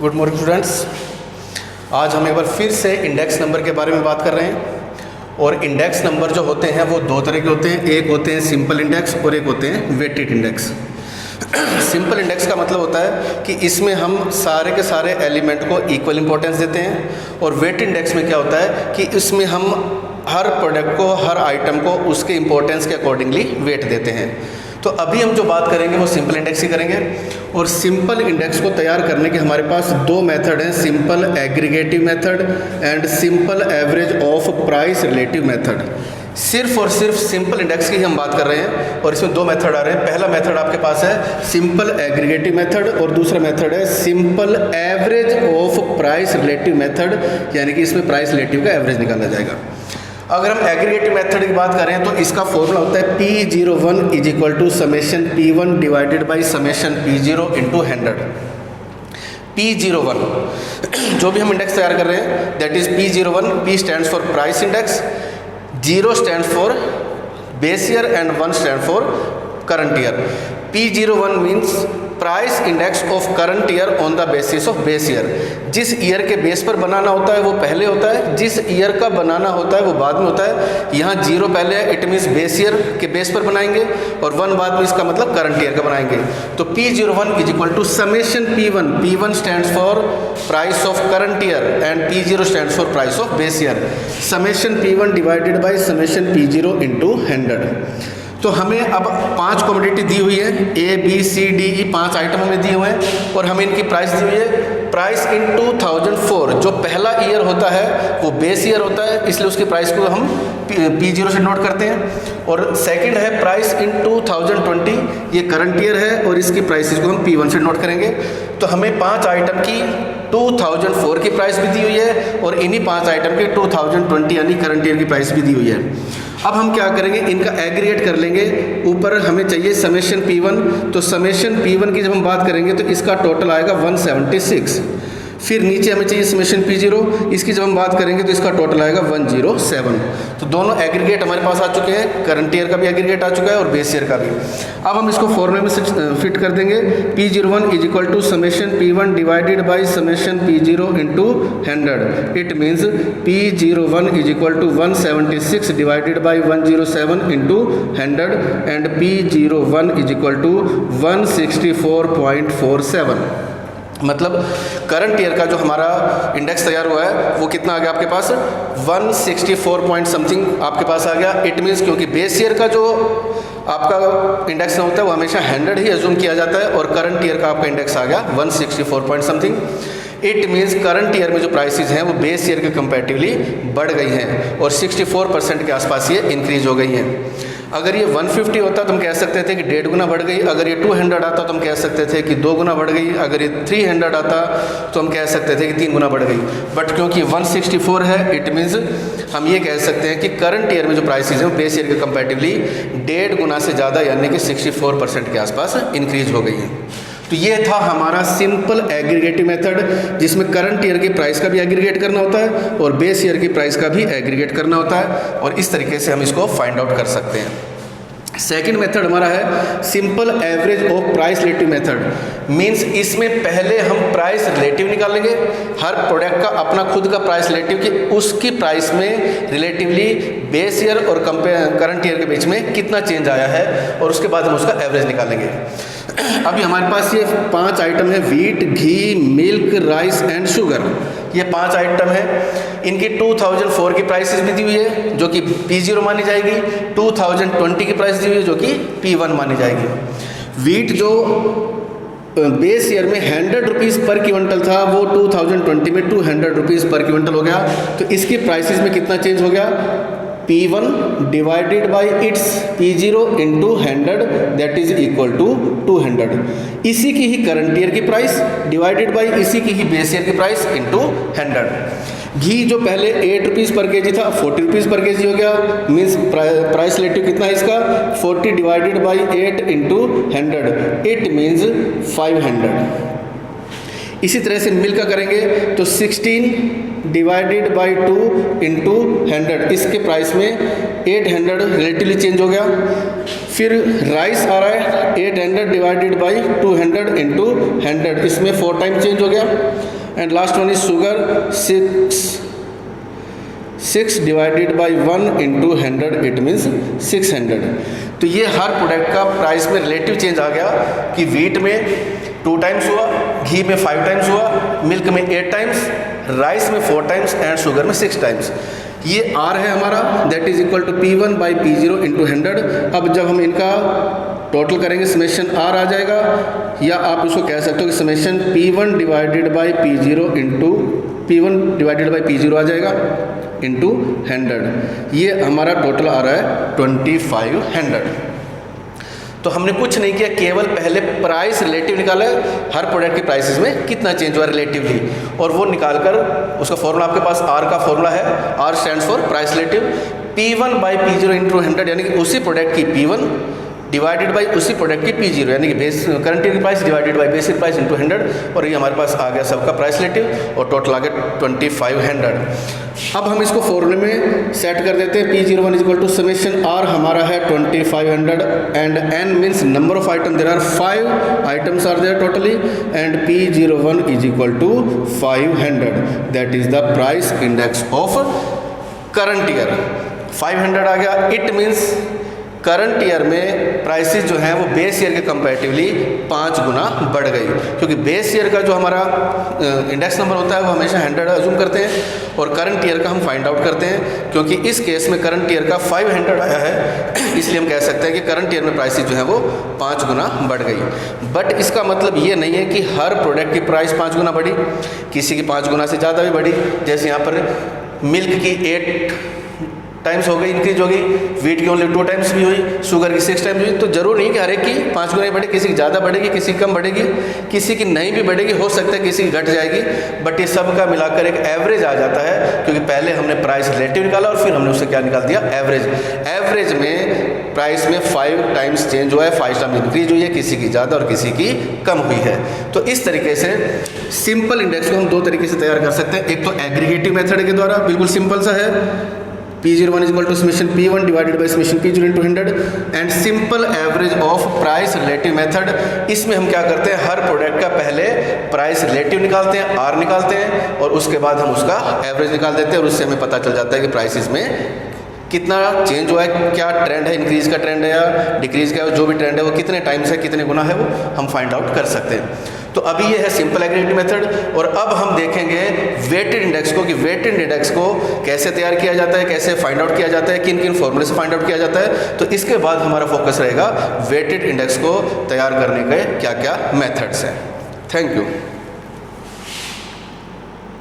Good morning students. आज हम एक बार फिर से इंडेक्स नंबर के बारे में बात कर रहे हैं। और इंडेक्स नंबर जो होते हैं वो दो तरह के होते हैं, एक होते हैं सिंपल इंडेक्स और एक होते हैं वेटेड इंडेक्स। सिंपल इंडेक्स का मतलब होता है कि इसमें हम सारे के सारे एलिमेंट को इक्वल इंपॉर्टेंस देते हैं। और वेट इंडेक्स में क्या होता है कि इसमें हम हर प्रोडक्ट को, हर आइटम को उसके इंपॉर्टेंस के अकॉर्डिंगली वेट देते हैं। तो अभी हम जो बात करेंगे वो सिंपल इंडेक्स की करेंगे। और सिंपल इंडेक्स को तैयार करने के हमारे पास दो मेथड हैं, simple aggregative method and simple average of price relative method. सिर्फ और सिर्फ सिंपल इंडेक्स की हम बात कर रहे हैं और इसमें दो मेथड आ रहे हैं। पहला मेथड आपके पास है सिंपल एग्रीगेटिव मेथड और दूसरा मेथड है simple average of price relative method, यानी कि इसमें प्राइस रिलेटिव का एवरेज निकाला जाएगा। अगर हम एग्रीगेटिव मेथड की बात करें तो इसका फॉर्मूला होता है P01 is equal to summation P1 divided by summation P0 into 100। P01 जो भी हम इंडेक्स तैयार कर रहे हैं that is P01। P stands for price index, 0 stands for base year and 1 stand for current year. P01 means price index of current year on the basis of base year. जिस year के base पर बनाना होता है वो पहले होता है, जिस ईयर का बनाना होता है वो बाद में होता है। यहाँ 0 पहले है, इट मीन्स बेस ईयर के बेस पर बनाएंगे और 1 बाद में, इसका मतलब करंट ईयर का बनाएंगे। तो P01 is equal to summation P1। P1 stands for price of current year and P0 stands for price of base year. Summation P1 divided by summation P0 into 100। तो हमें अब 5 कमोडिटी दी हुई है, A B C D E 5 item हमें दिए हुए हैं और हमें इनकी प्राइस दी हुई है। प्राइस इन 2004 जो पहला ईयर होता है वो बेस ईयर होता है, इसलिए उसकी प्राइस को हम P0 से नोट करते हैं। और सेकंड है प्राइस इन 2020, ये करंट ईयर है और इसकी प्राइस को हम P1 से नोट करेंगे। तो हमें 5 आइटम की 2004 की प्राइस भी दी हुई है और इन्हीं 5 आइटम की 2020 यानी करंट ईयर की प्राइस भी दी हुई है। अब हम क्या करेंगे, इनका एग्रीगेट कर लेंगे। ऊपर हमें चाहिए समेशन P1, तो समेशन P1 की जब हम बात करेंगे तो इसका टोटल आएगा 176। फिर नीचे हमें चाहिए समेशन P0, इसकी जब हम बात करेंगे तो इसका टोटल आएगा 107। तो दोनों एग्रीगेट हमारे पास आ चुके हैं, करंट ईयर का भी एग्रीगेट आ चुका है और बेस ईयर का भी। अब हम इसको फॉर्मूले में फिट कर देंगे। P01 is equal to summation P1 divided by summation P0 into 100। It means P01 is equal to 176 divided by 107 into 100 and P01 is equal to 164.47। मतलब करंट ईयर का जो हमारा इंडेक्स तैयार हुआ है वो कितना आ गया आपके पास, 164 पॉइंट समथिंग आपके पास आ गया। इट मीन्स क्योंकि बेस ईयर का जो आपका इंडेक्स होता है वो हमेशा 100 ही अज्यूम किया जाता है और करंट ईयर का आपका इंडेक्स आ गया 164 point something. It means current year में जो प्राइसेस हैं वो बेस ईयर के कंपैरेटिवली बढ़ गई हैं और 64% के आसपास ये इंक्रीज हो गई हैं। अगर ये 150 होता तो हम कह सकते थे कि 1.5 गुना बढ़ गई। अगर ये 200 आता तो हम कह सकते थे कि 2 गुना बढ़ गई। अगर ये 300 आता तो हम कह सकते थे कि 3 गुना बढ़ गई। बट क्योंकि 164 है इट मीन्स हम ये कह सकते हैं कि करंट ईयर में जो प्राइसेस हैं वो बेस ईयर के कंपैरेटिवली 1.5 गुना से ज़्यादा यानी कि 64% के आसपास इंक्रीज हो गई हैं। तो ये था हमारा सिंपल एग्रीगेटिव मेथड, जिसमें करंट ईयर की प्राइस का भी एग्रीगेट करना होता है और बेस ईयर की प्राइस का भी एग्रीगेट करना होता है और इस तरीके से हम इसको फाइंड आउट कर सकते हैं। सेकंड मेथड हमारा है simple average of price relative method. Means इसमें पहले हम प्राइस रिलेटिव निकालेंगे, हर प्रोडक्ट का अपना खुद का प्राइस रिलेटिव कि उसकी प्राइस में रिलेटिवली बेस ईयर और करंट ईयर के बीच में कितना चेंज आया है और उसके बाद हम उसका एवरेज निकालेंगे। अभी हमारे पास ये 5 आइटम है, wheat, ghee, milk, rice and sugar. ये 5 आइटम है। इनकी 2004 की प्राइसेस भी दी हुई है जो कि P0 मानी जाएगी, 2020 की प्राइस दी हुई है जो कि P1 मानी जाएगी। वीट जो बेस ईयर में 100 रुपीज़ पर क्विंटल था वो 2020 में 200 रुपीज़ पर क्विंटल हो गया। तो इसकी प्राइसेस में कितना चेंज हो गया, P1 divided by its P0 into 100 that is equal to 200। इसी की ही करंट ईयर की प्राइस डिवाइडेड बाई इसी की ही बेस ईयर की प्राइस इंटू 100। घी जो पहले 8 रुपीज़ पर केजी था 40 रुपीज़ पर केजी हो गया। मीन्स प्राइस रिलेटिव कितना है इसका, 40 divided by 8 into 100। It means 500। इसी तरह से मिल का करेंगे तो 16 डिवाइडेड बाई 2 इंटू 100, इसके प्राइस में 800 रिलेटिवली चेंज हो गया। फिर राइस आ रहा है 800 डिवाइडेड बाई 200 इंटू 100, इसमें 4 टाइम चेंज हो गया। And last one is sugar 6 divided by 1 into 100, it means 600। तो ये हर प्रोडक्ट का प्राइस में रिलेटिव चेंज आ गया कि वीट में 2 टाइम्स हुआ, घी में 5 टाइम्स हुआ, मिल्क में 8 टाइम्स, राइस में 4 टाइम्स एंड शुगर में 6 टाइम्स। ये R है हमारा, that is equal to P1 by P0 into 100। अब जब हम इनका टोटल करेंगे समेशन R आ जाएगा, या आप उसको कह सकते हो कि summation P1 divided by P0 into P1 divided by P0 आ जाएगा इंटू 100। ये हमारा टोटल आ रहा है 2500। तो हमने कुछ नहीं किया, केवल पहले प्राइस रिलेटिव निकाला है, हर प्रोडक्ट के प्राइसेस में कितना चेंज हुआ रिलेटिवली, और वो निकालकर उसका फॉर्मूला आपके पास R का फॉर्मूला है, R stands for price relative, P1 by P0 into 100, यानी कि उसी प्रोडक्ट की P1 डिवाइडेड बाई उसी प्रोडक्ट की P0, यानी कि बेस करंट ईयर की price divided by basic price into 100, और ये हमारे पास आ गया सबका प्राइस रिलेटिव और टोटल आ गया 2500। अब हम इसको फॉर्मूले में सेट कर देते हैं। P01 is equal to summation R हमारा है 2500 and N means number of item, there are 5 items are there totally, and P01 is equal to 500, that is the price index of current year. 500 आ गया, it means current year में prices जो हैं वो base year के comparatively 5 गुना बढ़ गई, क्योंकि बेस ईयर का जो हमारा इंडेक्स नंबर होता है वो हमेशा 100 अज्यूम करते हैं और करंट ईयर का हम फाइंड आउट करते हैं। क्योंकि इस केस में करंट ईयर का 500 आया है, इसलिए हम कह सकते हैं कि करंट ईयर में प्राइसेस जो है वो 5 गुना बढ़ गई। बट इसका मतलब ये नहीं है कि हर प्रोडक्ट की प्राइस 5 गुना बढ़ी, किसी की 5 गुना से ज़्यादा भी बढ़ी। जैसे यहाँ पर मिल्क की 8 टाइम्स हो गई, इंक्रीज हो गई, वीट की ओनली 2 टाइम्स भी हुई, शुगर की 6 टाइम्स हुई। तो जरूर नहीं कि हर एक की 5 गुना ही बढ़ेगी, किसी की ज़्यादा बढ़ेगी, किसी की कम बढ़ेगी, किसी की नहीं भी बढ़ेगी, हो सकता है किसी की घट जाएगी। बट ये सब का मिलाकर एक एवरेज आ जाता है, क्योंकि पहले हमने प्राइस रिलेटिव निकाला और फिर हमने उससे क्या निकाल दिया, एवरेज। एवरेज में प्राइस में 5 टाइम्स चेंज हुआ है, 5 टाइम इंक्रीज हुई है, किसी की ज़्यादा और किसी की कम हुई है। तो इस तरीके से सिंपल इंडेक्स को हम 2 तरीके से तैयार कर सकते हैं। एक तो एग्रीगेटिव मेथड के द्वारा, बिल्कुल सिंपल सा है, P01 is equal to summation P1 divided by summation P0 into 100 and simple average of price relative method। इसमें हम क्या करते हैं, हर प्रोडक्ट का पहले प्राइस रिलेटिव निकालते हैं, R निकालते हैं, और उसके बाद हम उसका एवरेज निकाल देते हैं, और उससे हमें पता चल जाता है कि प्राइसेस में कितना चेंज हुआ है, क्या ट्रेंड है, इंक्रीज का ट्रेंड है या डिक्रीज का, जो भी ट्रेंड है वो कितने टाइम्स है, कितने गुना है, वो हम फाइंड आउट कर सकते हैं। तो अभी ये है सिंपल एग्रीगेटिव मेथड, और अब हम देखेंगे वेटेड इंडेक्स को, कि वेटेड इंडेक्स को कैसे तैयार किया जाता है, कैसे फाइंड आउट किया जाता है, किन किन फॉर्मूले से फाइंड आउट किया जाता है। तो इसके बाद हमारा फोकस रहेगा वेटेड इंडेक्स को तैयार करने के क्या क्या मेथड्स हैं। Thank you.